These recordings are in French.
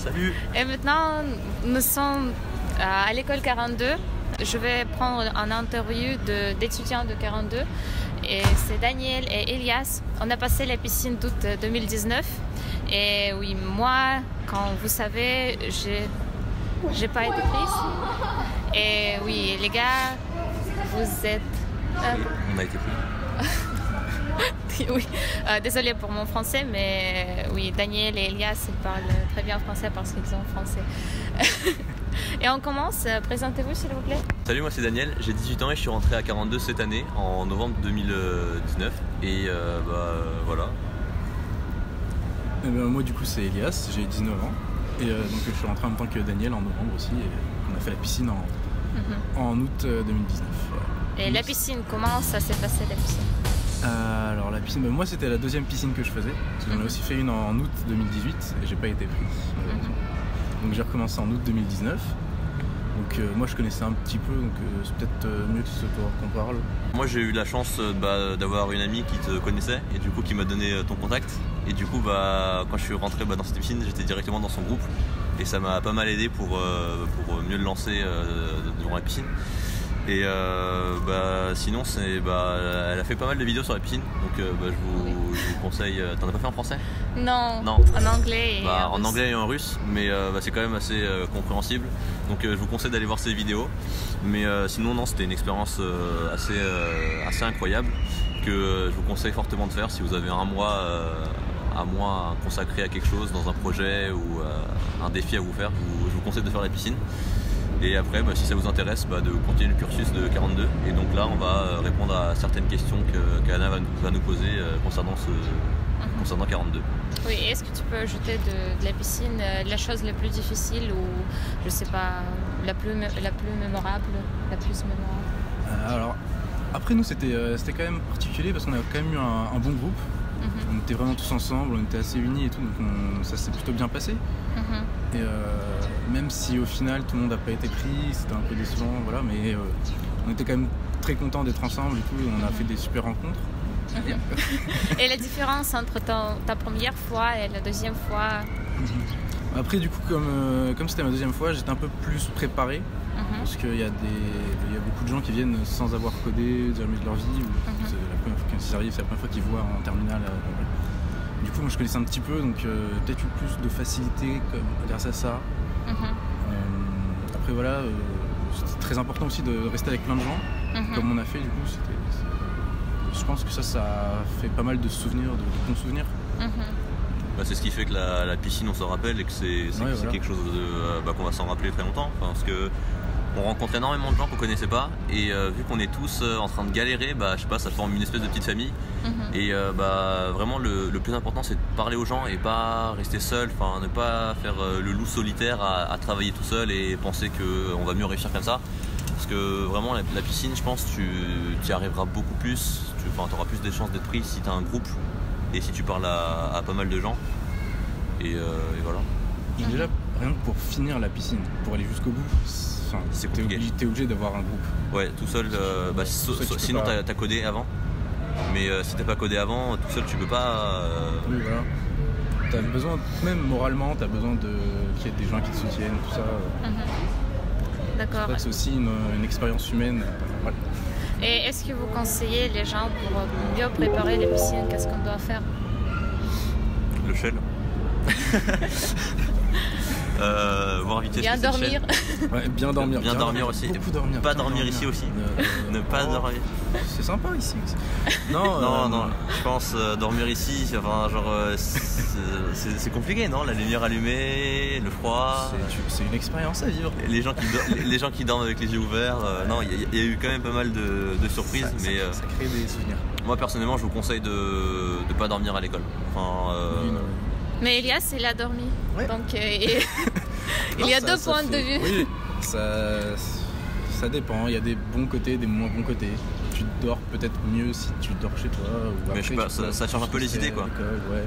Salut. Et maintenant, nous sommes à l'école 42. Je vais prendre une interview d'étudiants de 42. Et c'est Daniel et Elias. On a passé la piscine d'août 2019. Et oui, moi, quand vous savez, j'ai pas été prise. Et oui, les gars, vous êtes... On a été pris. Oui, désolée pour mon français, mais oui, Daniel et Elias ils parlent très bien français parce qu'ils sont français. Et on commence, présentez-vous s'il vous plaît. Salut, moi c'est Daniel, j'ai 18 ans et je suis rentré à 42 cette année, en novembre 2019. Et voilà. Moi du coup c'est Elias, j'ai 19 ans. Et donc je suis rentré en même temps que Daniel en novembre aussi. Et on a fait la piscine en août 2019. Et la piscine, comment ça s'est passé la piscine? Alors la piscine, moi c'était la deuxième piscine que je faisais, parce que j'en ai aussi fait une en août 2018 et j'ai pas été pris. Donc j'ai recommencé en août 2019. Donc moi je connaissais un petit peu, donc c'est peut-être mieux que ce soit qu'on parle. Moi j'ai eu la chance d'avoir une amie qui te connaissait et du coup qui m'a donné ton contact. Et du coup quand je suis rentré dans cette piscine, j'étais directement dans son groupe et ça m'a pas mal aidé pour mieux le lancer dans la piscine. Et sinon elle a fait pas mal de vidéos sur la piscine, donc je vous conseille. T'en as pas fait en français? Non, en anglais et en russe. Anglais et en russe, mais c'est quand même assez compréhensible, donc je vous conseille d'aller voir ces vidéos. Mais sinon non, c'était une expérience assez incroyable que je vous conseille fortement de faire si vous avez un mois consacré à quelque chose dans un projet ou un défi à vous faire. Je vous conseille de faire la piscine. Et après, si ça vous intéresse, de continuer le cursus de 42. Et donc là, on va répondre à certaines questions qu'Anna va nous poser concernant 42. Oui, est-ce que tu peux ajouter de la piscine la chose la plus difficile ou, je sais pas, la plus mémorable, Alors, après nous, c'était quand même particulier parce qu'on a quand même eu un bon groupe. On était vraiment tous ensemble, on était assez unis et tout, donc ça s'est plutôt bien passé. Et même si au final tout le monde n'a pas été pris, c'était un peu décevant, voilà, mais on était quand même très contents d'être ensemble et tout, et on a fait des super rencontres. Et la différence entre ta première fois et la deuxième fois? Après du coup, comme c'était ma deuxième fois, j'étais un peu plus préparé. Parce qu'il y a beaucoup de gens qui viennent sans avoir codé jamais de leur vie, ou c'est la première fois qu'ils arrivent, c'est la première fois qu'ils voient en terminale. Du coup moi je connaissais un petit peu, donc peut-être eu plus de facilité grâce à ça. Après voilà, c'était très important aussi de rester avec plein de gens, comme on a fait. Du coup je pense que ça fait pas mal de souvenirs, de bons souvenirs. C'est ce qui fait que la piscine on s'en rappelle et que c'est quelque chose qu'on va s'en rappeler très longtemps, parce que on rencontre énormément de gens qu'on connaissait pas, et vu qu'on est tous en train de galérer, je sais pas, ça forme une espèce de petite famille. Et vraiment le plus important c'est de parler aux gens et pas rester seul, ne pas faire le loup solitaire à travailler tout seul et penser qu'on va mieux réussir comme ça. Parce que vraiment la piscine, je pense, tu y arriveras beaucoup plus, tu auras plus de chances d'être pris si tu as un groupe et si tu parles à pas mal de gens. Et voilà. Déjà, rien que pour finir la piscine, pour aller jusqu'au bout, c'est compliqué. T'es obligé d'avoir un groupe. Ouais, tout seul, sinon t'as codé avant. Mais si t'as pas codé avant, tout seul tu peux pas. Oui, voilà. T'as besoin, même moralement, t'as besoin qu'il y ait des gens qui te soutiennent, tout ça. D'accord. C'est aussi une expérience humaine. Voilà. Et est-ce que vous conseillez les gens pour mieux préparer les piscines, qu'est-ce qu'on doit faire? Le shell. Voir vitesse. Bien dormir. Ouais, bien dormir. Bien dormir aussi. Beaucoup dormir. Pas dormir ici aussi. Ne pas dormir. C'est sympa ici aussi. Non, je pense dormir ici, c'est compliqué, non? La lumière allumée, le froid. C'est une expérience à vivre. Les gens qui dorment avec les yeux ouverts. Non, il y a eu quand même pas mal de surprises, ça crée des souvenirs. Moi personnellement, je vous conseille de pas dormir à l'école. Mais Elias, il a dormi. Ouais. Donc il y a deux points de vue. Oui, ça dépend. Il y a des bons côtés, des moins bons côtés. Tu dors peut-être mieux si tu dors chez toi. Ou mais je sais pas, ça change un peu les idées, quoi. Ouais.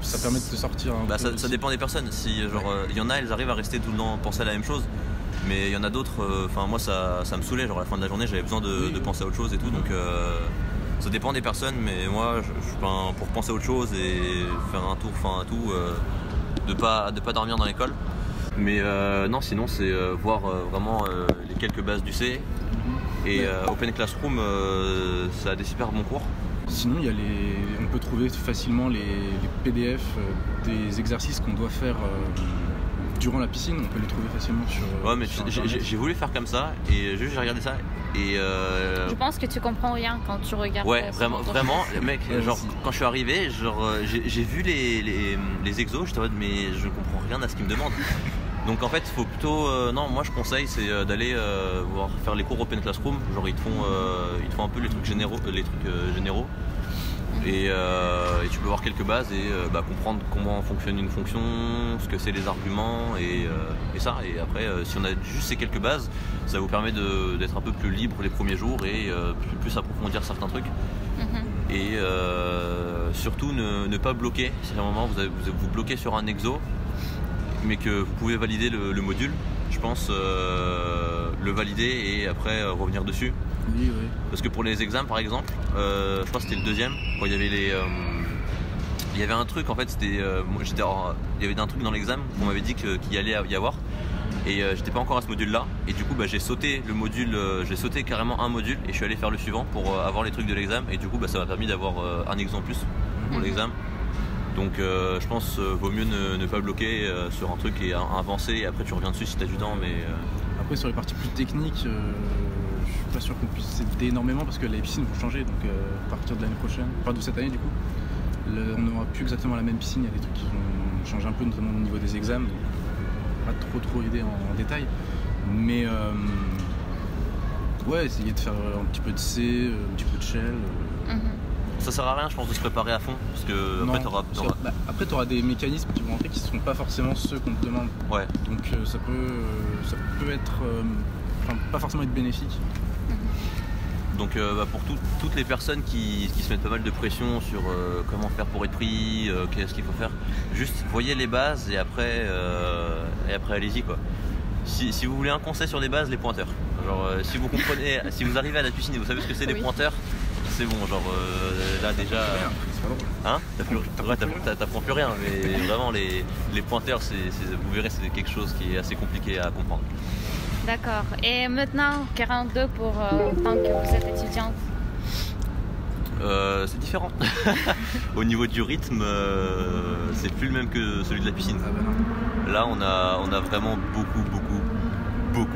Ça permet de te sortir un peu. Ça dépend des personnes. Si il y en a, elles arrivent à rester tout le temps penser à la même chose. Mais il y en a d'autres, moi ça me saoulait, à la fin de la journée j'avais besoin de penser à autre chose et tout, donc ça dépend des personnes, mais moi pour penser à autre chose et faire un tour, de pas dormir dans l'école. Mais non, sinon c'est voir vraiment les quelques bases du C. Et Open Classroom, ça a des super bons cours. Sinon, on peut trouver facilement les PDF des exercices qu'on doit faire durant la piscine. On peut les trouver facilement sur. Ouais, mais j'ai voulu faire comme ça et juste j'ai regardé ça et. Je pense que tu comprends rien quand tu regardes. Ouais, vraiment, mec. Genre quand je suis arrivé, j'ai vu les exos, j'étais en mode mais je comprends rien à ce qu'ils me demandent. Donc en fait, il faut plutôt. Non, moi je conseille, c'est d'aller faire les cours Open Classroom. Genre ils te font un peu les trucs généraux. Et tu peux voir quelques bases et comprendre comment fonctionne une fonction, ce que c'est les arguments et ça. Et après, si on a juste ces quelques bases, ça vous permet d'être un peu plus libre les premiers jours et plus approfondir certains trucs. Et surtout ne pas bloquer. Si à un moment vous bloquez sur un exo, mais que vous pouvez valider le module, je pense le valider et après revenir dessus. Oui. Parce que pour les examens par exemple, je crois que c'était le deuxième, quand il y avait il y avait un truc en fait, c'était il y avait un truc dans l'examen qu'on m'avait dit qu'il allait y avoir et j'étais pas encore à ce module là et du coup j'ai sauté le module, j'ai sauté carrément un module et je suis allé faire le suivant pour avoir les trucs de l'examen et du coup ça m'a permis d'avoir un examen en plus pour l'examen. Donc je pense vaut mieux ne pas bloquer sur un truc et avancer et après tu reviens dessus si tu as du temps. Mais après sur les parties plus techniques, je suis pas sûr qu'on puisse aider énormément parce que les piscines vont changer. Donc à partir de l'année prochaine, enfin de cette année du coup, on n'aura plus exactement la même piscine. Il y a des trucs qui vont changer un peu, notamment au niveau des examens. Donc pas trop aider en détail. Mais ouais, essayer de faire un petit peu de C, un petit peu de shell. Ça sert à rien je pense de se préparer à fond parce que après tu auras des mécanismes qui vont rentrer qui ne seront pas forcément ceux qu'on te demande. Ouais. Donc ça peut être pas forcément être bénéfique. Donc pour toutes les personnes qui se mettent pas mal de pression sur comment faire pour être pris, qu'est-ce qu'il faut faire, juste voyez les bases et après allez-y quoi. Si vous voulez un conseil sur les bases, les pointeurs. Genre si vous comprenez, si vous arrivez à la piscine et vous savez ce que c'est les pointeurs, c'est bon, genre là déjà. Hein? T'apprends plus rien, mais vraiment les pointeurs, vous verrez, c'est quelque chose qui est assez compliqué à comprendre. D'accord. Et maintenant, 42 pour tant que vous êtes étudiante? C'est différent. Au niveau du rythme, c'est plus le même que celui de la piscine. Là, on a vraiment beaucoup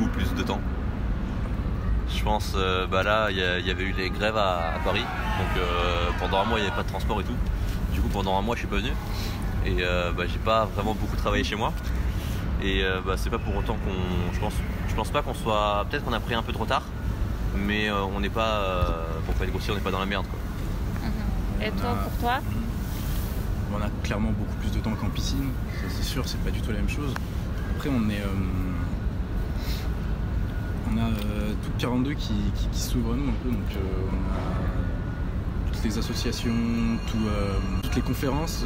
plus de temps. Je pense, là, il y avait eu les grèves à Paris, donc pendant un mois, il n'y avait pas de transport et tout. Du coup, pendant un mois, je suis pas venu. Et j'ai pas vraiment beaucoup travaillé chez moi. Et c'est pas pour autant je pense pas qu'on soit, peut-être qu'on a pris un peu trop tard, mais on n'est pas, pour pas être grossier, on n'est pas dans la merde quoi. Et toi, pour toi? On a clairement beaucoup plus de temps qu'en piscine, ça c'est sûr, c'est pas du tout la même chose. Après on a toutes 42 qui s'ouvrent à nous un peu, donc on a toutes les associations, toutes les conférences,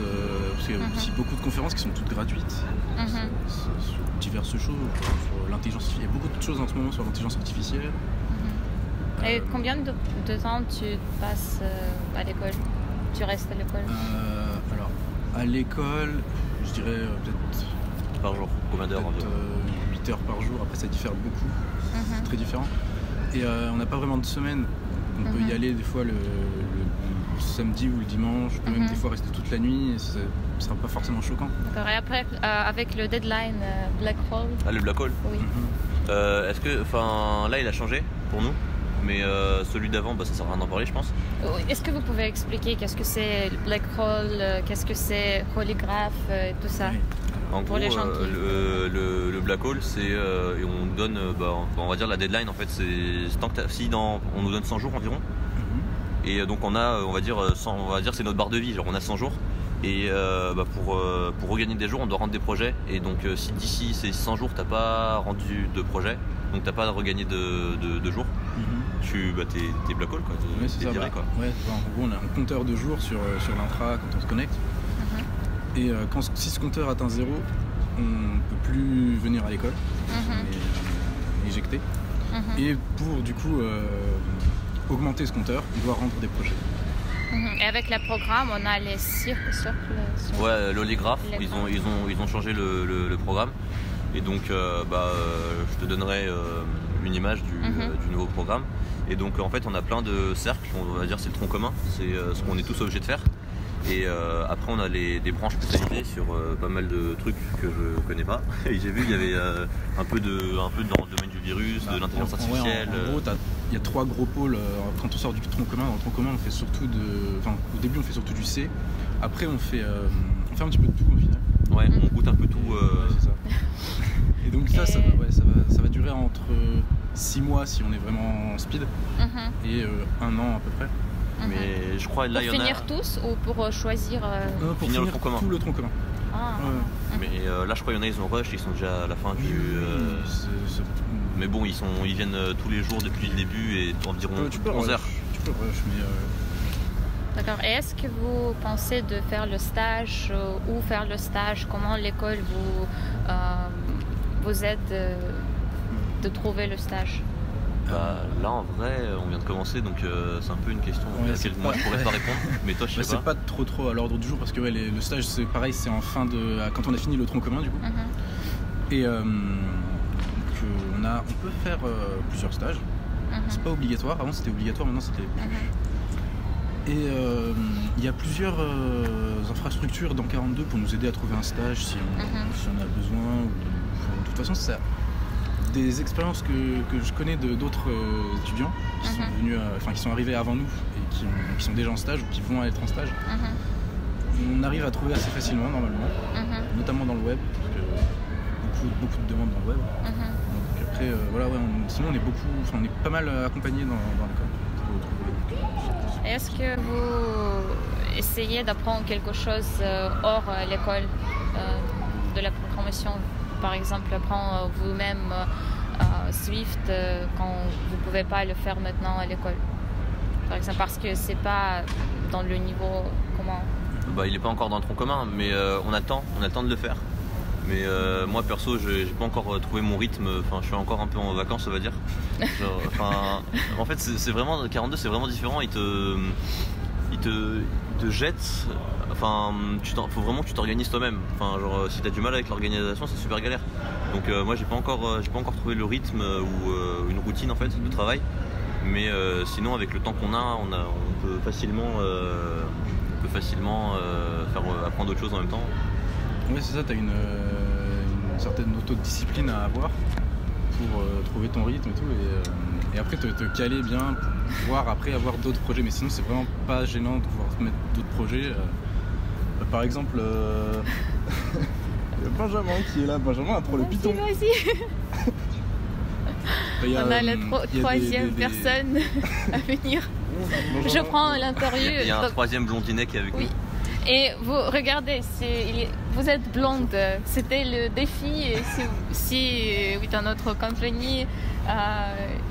parce qu'il y a aussi beaucoup de conférences qui sont toutes gratuites, sur diverses choses, sur l'intelligence artificielle. Il y a beaucoup de choses en ce moment sur l'intelligence artificielle. Et combien de temps tu passes à l'école? Tu restes à l'école? Alors, à l'école, je dirais peut-être... Par jour, combien d'heures environ? 8 heures par jour, après ça diffère beaucoup, c'est très différent. Et on n'a pas vraiment de semaine, on peut y aller des fois le samedi ou le dimanche, on peut même des fois rester toute la nuit, et ça ne sera pas forcément choquant. D'accord, et après, avec le deadline Black Hole? Ah, le Black Hole? Oui. Est-ce que, là il a changé pour nous, mais celui d'avant, ça sert à rien d'en parler je pense. Est-ce que vous pouvez expliquer qu'est-ce que c'est le Black Hole, qu'est-ce que c'est Holygraph et tout ça? Oui. En gros, le Black Hole, c'est on donne, on va dire la deadline en fait, c'est tant que on nous donne 100 jours environ, et donc on va dire c'est notre barre de vie, genre on a 100 jours, et pour regagner des jours, on doit rendre des projets, et donc si d'ici ces 100 jours t'as pas rendu de projet, donc t'as pas regagné de jours, t'es Black Hole quoi, t'es viré quoi. Ouais, en gros on a un compteur de jours sur l'intra quand on se connecte. Et si ce compteur atteint 0, on ne peut plus venir à l'école, on est éjecté. Et pour du coup augmenter ce compteur, on doit rendre des projets. Et avec le programme, on a les cercles. Ouais, l'olligraphe, ils ont changé le programme. Et donc, je te donnerai une image du nouveau programme. Et donc, en fait, on a plein de cercles, on va dire c'est le tronc commun, c'est ce qu'on est tous obligés de faire. Et après, on a des branches spécialisées sur pas mal de trucs que je connais pas. Et j'ai vu, il y avait un peu dans le domaine du virus, de l'intelligence artificielle. En gros, il y a 3 gros pôles. Quand on sort du tronc commun, dans le tronc commun, on fait surtout au début, on fait surtout du C. Après, on fait un petit peu de tout au final. Ouais, on goûte un peu tout. Ouais, c'est ça. Et donc ça va durer entre 6 mois si on est vraiment en speed et 1 an à peu près. Mais je crois là il y en a. Pour finir tous ou pour choisir pour finir le tronc commun. Tout le tronc commun. Mais là je crois qu'il y en a, ils ont rush, ils sont déjà à la fin du. Mais bon, ils viennent tous les jours depuis le début et environ 11 heures. Tu peux rush, mais. D'accord. Et est-ce que vous pensez de faire le stage ou faire le stage? Comment l'école vous aide de trouver le stage? Là en vrai on vient de commencer donc c'est un peu une question à laquelle moi je pourrais pas répondre, mais toi je sais pas. C'est pas trop à l'ordre du jour parce que le stage c'est pareil, c'est en fin de quand on a fini le tronc commun du coup. Et on peut faire plusieurs stages. C'est pas obligatoire, avant c'était obligatoire, maintenant c'était plus. Et il y a plusieurs infrastructures dans 42 pour nous aider à trouver un stage si on a besoin. De toute façon ça. Des expériences que je connais d'autres étudiants qui sont venus, qui sont arrivés avant nous et qui sont déjà en stage ou qui vont être en stage. On arrive à trouver assez facilement normalement, notamment dans le web, parce que beaucoup de demandes dans le web. Donc après, sinon on est pas mal accompagnés dans l'école. Est-ce que vous essayez d'apprendre quelque chose hors l'école de la programmation? Par exemple, apprendre vous-même Swift quand vous ne pouvez pas le faire maintenant à l'école. Par exemple, parce que c'est pas dans le niveau commun. Il n'est pas encore dans le tronc commun, mais on a le temps de le faire. Mais moi perso, j'ai pas encore trouvé mon rythme. Enfin, je suis encore un peu en vacances, on va dire. En fait, c'est vraiment 42, c'est vraiment différent. Il te jette. Enfin, faut vraiment que tu t'organises toi-même. Enfin, si t'as du mal avec l'organisation, c'est super galère. Donc moi, j'ai pas encore trouvé le rythme ou une routine en fait de travail. Mais sinon, avec le temps qu'on a, on peut facilement faire apprendre d'autres choses en même temps. Oui, c'est ça. T'as une certaine autodiscipline à avoir pour trouver ton rythme et tout. Et après te caler bien pour pouvoir après avoir d'autres projets. Mais sinon, c'est vraiment pas gênant de pouvoir mettre d'autres projets. Par exemple, il y a Benjamin qui est là. Benjamin a trop le piton. Vas-y. On a la troisième personne à venir. Bonjour. Je prends l'interview. Il y a un troisième blondinet qui est avec nous. Et vous regardez, vous êtes blonde. C'était le défi. Si dans notre compagnie,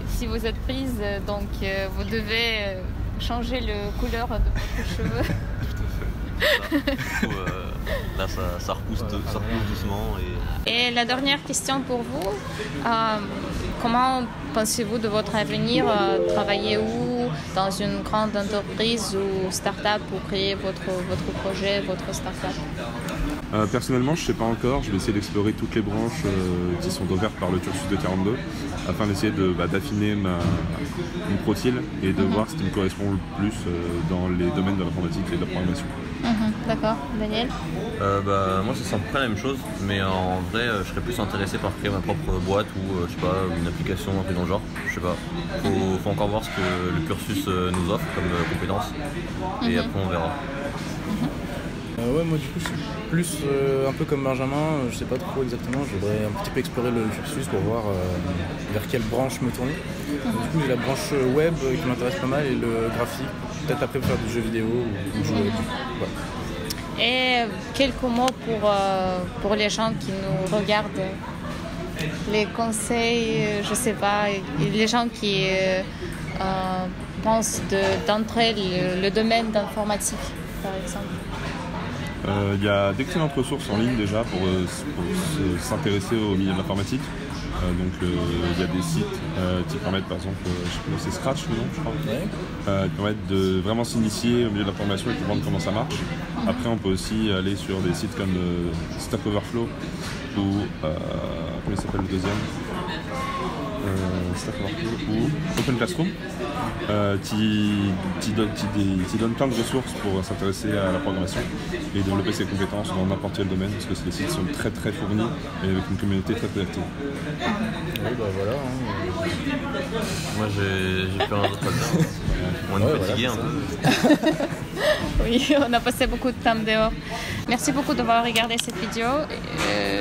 si vous êtes prise, donc vous devez changer la couleur de votre cheveux. Là ça repousse doucement. Et la dernière question pour vous, comment pensez-vous de votre avenir? Travailler où? Dans une grande entreprise ou start-up pour créer votre projet, votre start-up? Personnellement, je ne sais pas encore. Je vais essayer d'explorer toutes les branches qui sont offertes par le cursus de 42 afin d'essayer d'affiner mon profil et de voir ce qui me correspond le plus dans les domaines de l'informatique et de la programmation. D'accord. Daniel? Moi, c'est à peu près la même chose, mais en vrai, je serais plus intéressé par créer ma propre boîte ou, je sais pas, une application un peu dans le genre. Je sais pas. Faut encore voir ce que le cursus nous offre comme compétences, et après on verra. Moi du coup je suis plus un peu comme Benjamin, je sais pas trop exactement, je voudrais un petit peu explorer le cursus pour voir vers quelle branche me tourner. Du coup j'ai la branche web qui m'intéresse pas mal et le graphique, peut-être après faire du jeu vidéo ou jouer. Ouais. Et quelques mots pour les gens qui nous regardent, les conseils, je sais pas, les gens qui pensent d'entrer le domaine d'informatique par exemple. Il y a d'excellentes ressources en ligne déjà pour s'intéresser au milieu de l'informatique. Donc il y a des sites qui permettent par exemple, je sais plus, c'est Scratch le nom je crois, qui permettent de vraiment s'initier au milieu de l'information et de comprendre comment ça marche. Après on peut aussi aller sur des sites comme Stack Overflow ou comment il s'appelle le deuxième, Stack Overflow ou Open Classroom, qui donne plein de ressources pour s'intéresser à la programmation et développer ses compétences dans n'importe quel domaine, parce que les sites sont très très fournis et avec une communauté très très active. Oui, bah voilà. Moi j'ai plus rien d'autre à dire. On est fatigué un peu. Oui, on a passé beaucoup de temps dehors. Merci beaucoup d'avoir regardé cette vidéo.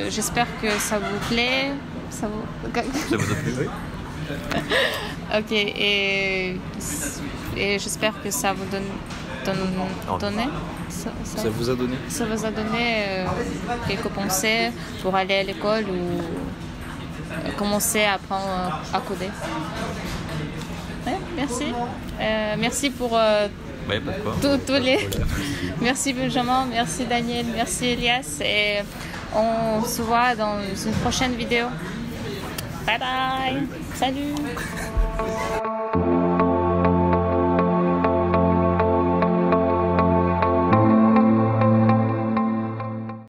J'espère que ça vous plaît. Ça vous a plu, oui. Ok, et j'espère que ça vous ça vous a donné Ça vous a donné quelques pensées pour aller à l'école ou commencer à apprendre à coder. Ouais, merci. Merci pour pas de quoi. tous les... Merci Benjamin, merci Daniel, merci Elias. Et on se voit dans une prochaine vidéo. Bye bye. Salut.